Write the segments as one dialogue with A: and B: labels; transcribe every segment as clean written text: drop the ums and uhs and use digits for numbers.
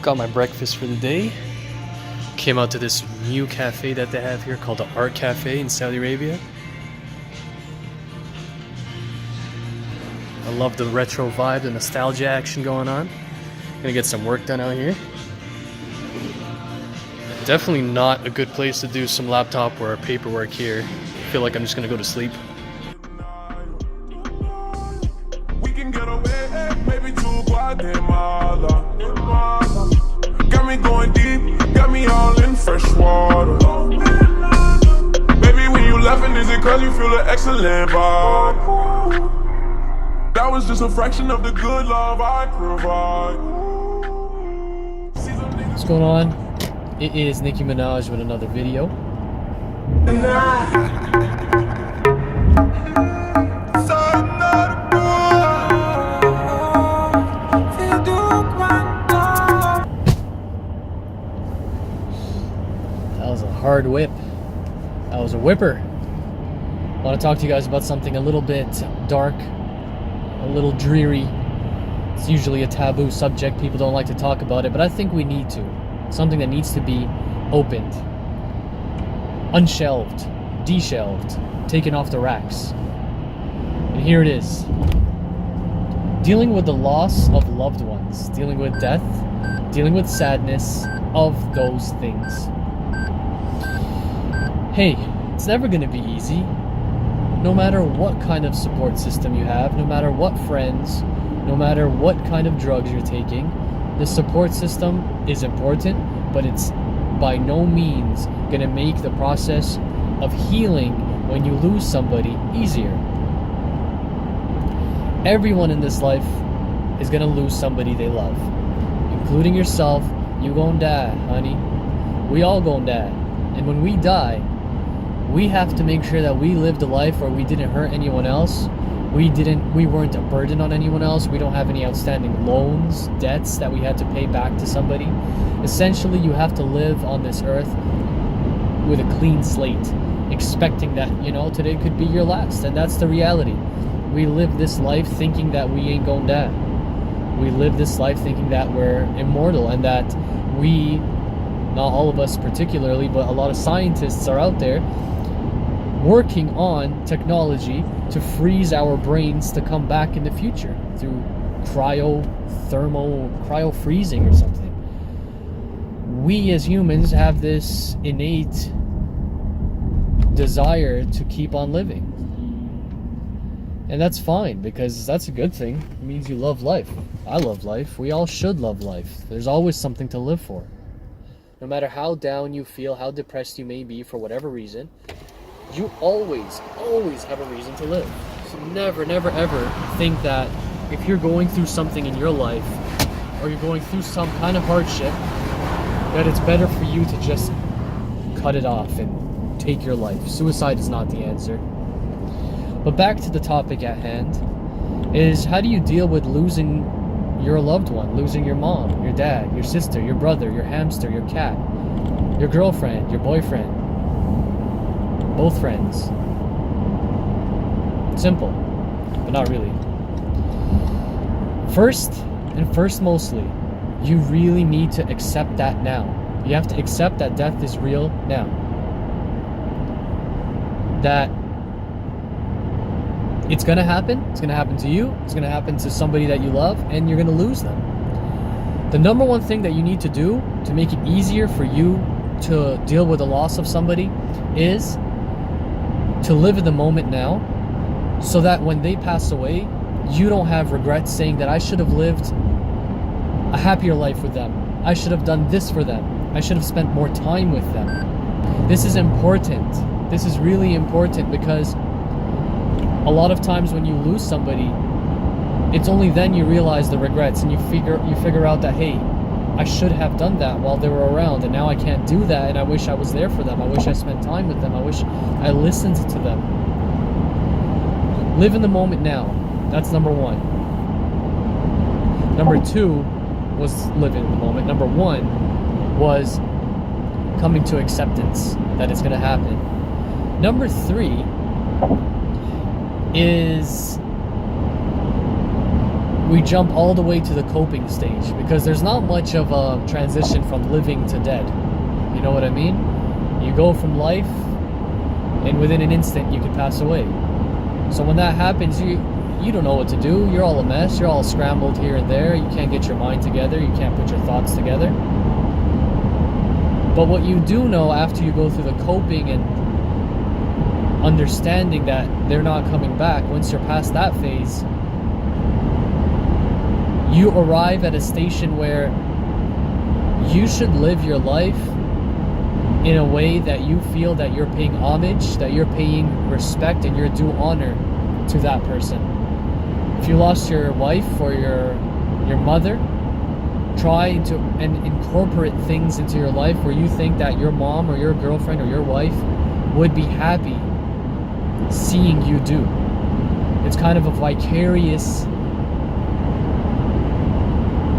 A: Got my breakfast for the day. Came out to this new cafe that they have here called the Art Cafe in Saudi Arabia. I love the retro vibe, the nostalgia action going on. Gonna get some work done out here. Definitely not a good place to do some laptop or paperwork here. I feel like I'm just gonna go to sleep.
B: We can get away, maybe to Guatemala. Got me going deep, got me all in fresh water. Baby, when you laughing, is it cause you feel an excellent vibe? That was just a fraction of the good love I provide.
A: What's going on? It is Nicki Minaj with another video. That was a hard whip. That was a whipper. I want to talk to you guys about something a little bit dark, a little dreary. It's usually a taboo subject. People don't like to talk about it, but I think we need to. Something that needs to be opened, unshelved, deshelved, taken off the racks. And here it is. Dealing with the loss of loved ones, dealing with death, dealing with sadness of those things. Hey, it's never going to be easy. No matter what kind of support system you have, no matter what friends, no matter what kind of drugs you're taking, the support system is important, but it's by no means going to make the process of healing when you lose somebody easier. Everyone in this life is going to lose somebody they love, including yourself. You gon' die, honey. We all gon' die. And when we die, we have to make sure that we lived a life where we didn't hurt anyone else. We weren't a burden on anyone else. We don't have any outstanding loans, debts that we had to pay back to somebody. Essentially, you have to live on this earth with a clean slate, expecting that, today could be your last. And that's the reality. We live this life thinking that we ain't gonna die. We live this life thinking that we're immortal and that we, not all of us particularly, but a lot of scientists are out there working on technology to freeze our brains to come back in the future through cryo freezing or something. We as humans have this innate desire to keep on living. And that's fine, because that's a good thing. It means you love life. I love life. We all should love life. There's always something to live for. No matter how down you feel, how depressed you may be for whatever reason, you always have a reason to live. So never, ever think that if you're going through something in your life, or you're going through some kind of hardship, that it's better for you to just cut it off and take your life. Suicide is not the answer. But back to the topic at hand, is how do you deal with losing your loved one, losing your mom, your dad, your sister, your brother, your hamster, your cat, your girlfriend, your boyfriend, both friends. Simple, but not really. First mostly, you really need to accept that now. You have to accept that death is real now. That it's gonna happen. It's gonna happen to you. It's gonna happen to somebody that you love, and you're gonna lose them. The number one thing that you need to do to make it easier for you to deal with the loss of somebody is to live in the moment now, so that when they pass away, you don't have regrets saying that I should have lived a happier life with them. I should have done this for them. I should have spent more time with them. This is important. This is really important, because a lot of times when you lose somebody, it's only then you realize the regrets, and you figure out that, hey, I should have done that while they were around, and now I can't do that, and I wish I was there for them. I wish I spent time with them. I wish I listened to them. Live in the moment now. That's number one. Number two was live in the moment. Number one was coming to acceptance that it's going to happen. Number three is we jump all the way to the coping stage, because there's not much of a transition from living to dead. You know what I mean? You go from life, and within an instant you could pass away. So when that happens, you don't know what to do. You're all a mess. You're all scrambled here and there. You can't get your mind together. You can't put your thoughts together. But what you do know after you go through the coping and understanding that they're not coming back, once you're past that phase, you arrive at a station where you should live your life in a way that you feel that you're paying homage, that you're paying respect and your due honor to that person. If you lost your wife or your mother, try to incorporate things into your life where you think that your mom or your girlfriend or your wife would be happy seeing you do. It's kind of a vicarious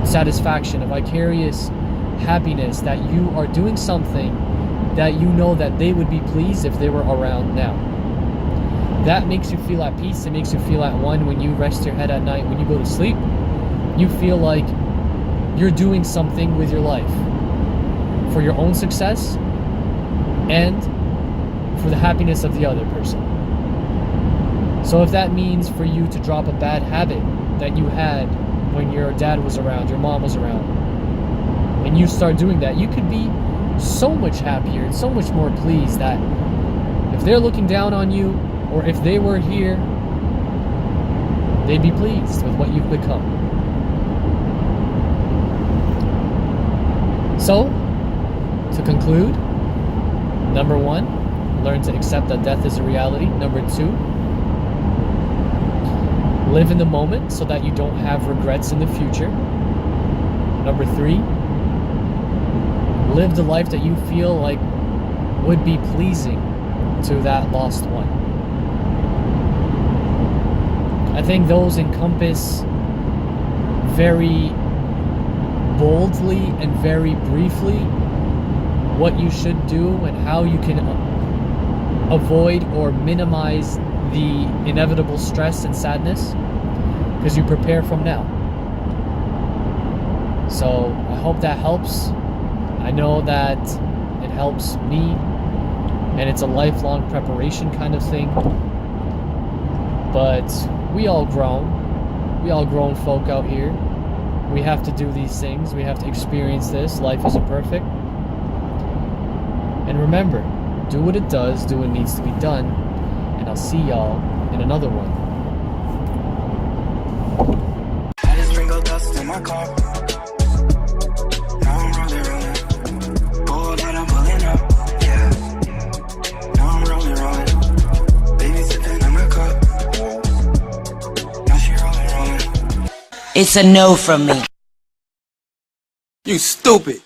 A: satisfaction, a vicarious happiness that you are doing something that you know that they would be pleased if they were around now. That makes you feel at peace. It makes you feel at one when you rest your head at night, when you go to sleep. You feel like you're doing something with your life for your own success and for the happiness of the other person. So if that means for you to drop a bad habit that you had when your dad was around, your mom was around, and you start doing that, you could be so much happier and so much more pleased that if they're looking down on you, or if they were here, they'd be pleased with what you've become. So, to conclude, number 1, learn to accept that death is a reality. Number 2, live in the moment so that you don't have regrets in the future. Number 3, live the life that you feel like would be pleasing to that lost one. I think those encompass very boldly and very briefly what you should do and how you can avoid or minimize the inevitable stress and sadness, because you prepare from now. So I hope that helps. I know that it helps me, and it's a lifelong preparation kind of thing. But we all grown folk out here. We have to do these things. We have to experience this. Life isn't perfect. And remember, do what it does, do what needs to be done, and I'll see y'all in another one.
C: I just sprinkle dust in my car. Now I'm rolling. Oh, that I'm pulling up. Yeah. Now I'm rolling. Baby sipping on my cup. Now she rolling.
D: It's a no from me.
C: You stupid.